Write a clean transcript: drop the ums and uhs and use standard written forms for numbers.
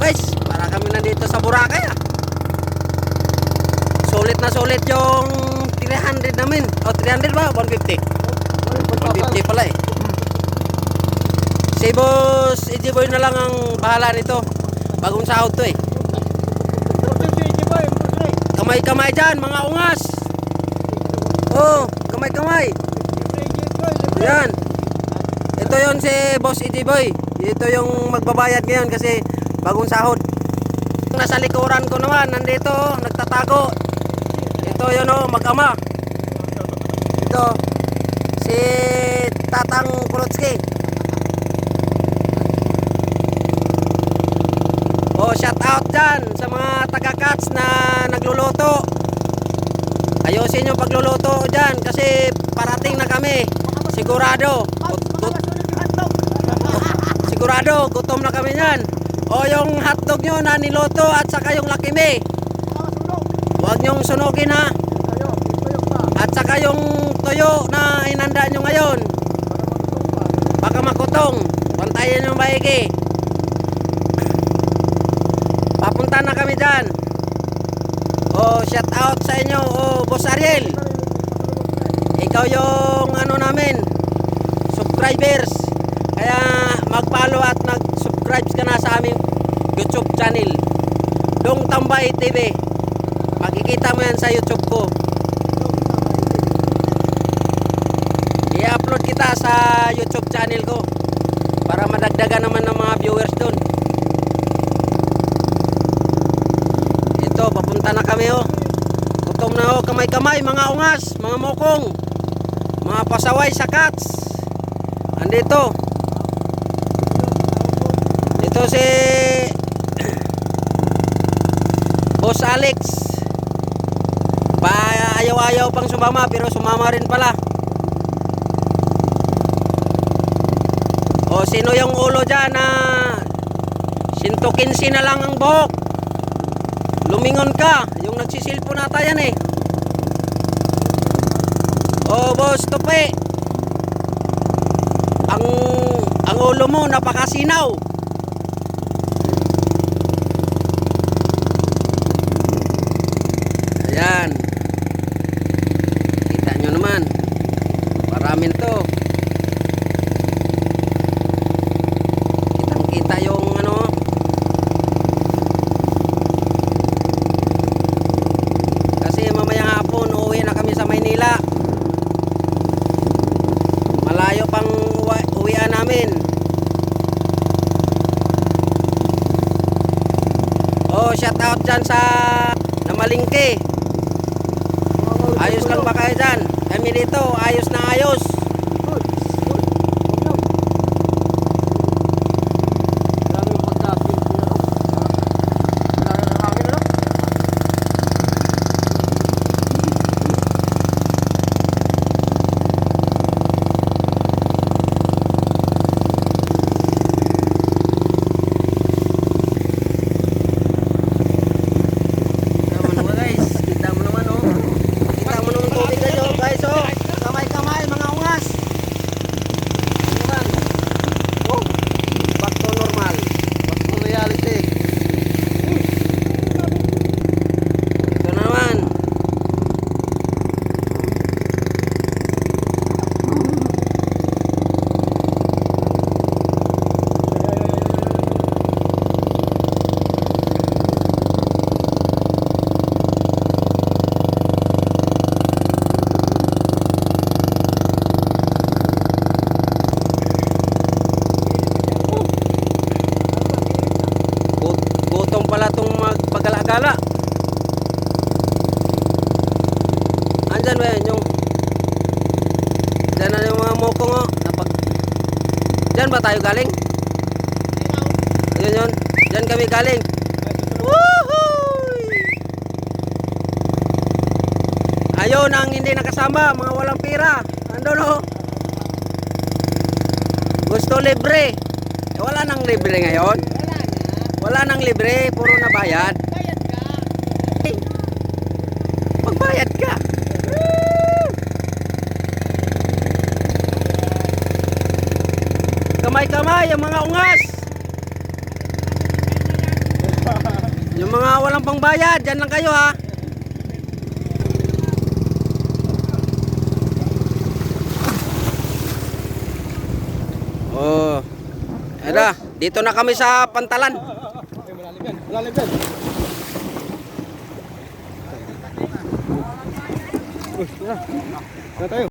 guys, para kami nandito sa Boracay Sulit na sulit yung 300 namin. O 300 ba? 150? 150 pala eh. Si Boss EJ Boy na lang ang bahala nito. Bagong sahod to eh. Kamay-kamay dyan mga ungas. Oh, kamay-kamay. Yan. Ito yon si Boss EJ Boy. Ito yung magbabayad ngayon kasi bagong sahod. Nasa likuran ko naman, nandito, nagtatago. Ito yun o, mag-ama. Ito, si Tatang Kulotski. Oh, shout out dyan sa mga taga-cats na nagluluto. Ayusin yung pagluluto dyan kasi parating na kami. Sigurado. Sigurado, gutom na kami yan. O yung hotdog nyo na niluto at saka yung lakime. Huwag nyong sunugin ha. At saka yung tuyo na inanda nyo ngayon. Baka makutong. Pantayin yung maigi. Papunta na kami dyan. O shout out sa inyo. O Boss Ariel. Ikaw yung ano namin, subscribers. Kaya mag-follow at nag-subscribe ka na sa aming YouTube channel, Dong Tambay TV. Makikita mo yan sa YouTube ko. I-upload kita sa YouTube channel ko para madagdagan naman ng mga viewers doon. Ito, papunta na kami oh. Gutom na oh, kamay-kamay mga ungas, mga mokong, mga pasaway sa cats. Andito. Ito si Boss Alex. Ayaw-ayaw pang sumama pero sumama rin pala. O sino yung ulo dyan na 115 na lang ang buhok? Lumingon ka. Yung nagsisilpo nata yan eh. O Boss Tupi, ang ulo mo napakasinaw. Ayan. Kita nyo naman. Paramin to. Kitang kita yung ano. Kasi mamayang hapon uuwi na kami sa Maynila. Malayo pang uwian namin. Oh, shout out dyan sa Namalingke. Ayos lang ba kayo dyan? Kami dito, ayos na ayos. Pala itong magpagala-gala. Andyan ba yun yung dyan na yung mga mokong oh. Dyan ba tayo galing? Ayun yun. Dyan kami galing. Woohoo! Ayun ang hindi nakasama, mga walang pira. Andun oh. Gusto libre. Wala nang libre ngayon. Wala nang libre, puro na bayad. Bayad ka. Magbayad ka. Kamay-kamay ang mga ungas. Yung mga walang pangbayad, dyan lang kayo ha. Oh. Era, dito na kami sa Pantalan. Ay, malalim yan. Malalim yan. Uy, tara. Tara tayo.